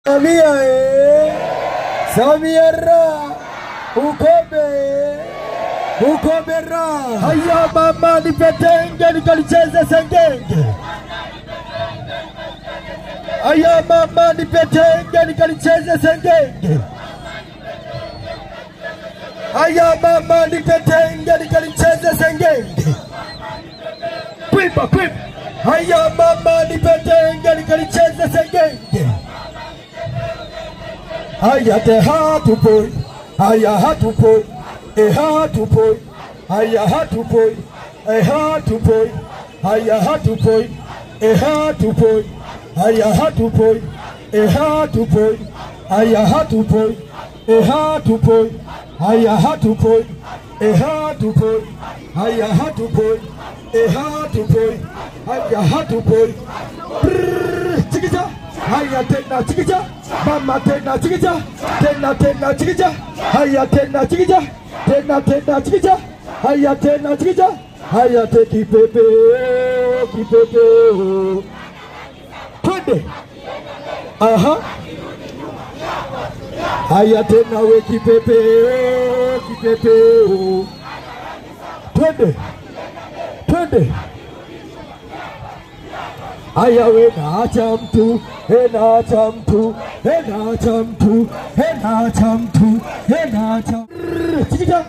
Samia Samia ra Ukombe ra. Haya mama nipetenge nikalicheze sengenge. Haya mama nipetenge nikalicheze sengenge. Haya mama nipetenge nikalicheze sengenge. Kwimba. Haya mama nipetenge nikalicheze sengenge. Haya te hatupoi, haya hatupoi, hatupoi, haya hatupoi, hatupoi, haya hatupoi, hatupoi, haya hatupoi, hatupoi, haya hatupoi, hatupoi, haya hatupoi, hatupoi, haya hatupoi, hatupoi, haya hatupoi. Chikicha, haya tena chikicha, mama tena chikicha, tena chikicha, haya tena chikicha, tena chikicha, haya tena chikicha, haya te kipepe, twende, aha, haya tena we kipepe, twende. Haya we naacha mtu, naacha mtu, naacha mtu, naacha mtu, naacha. Chikicha.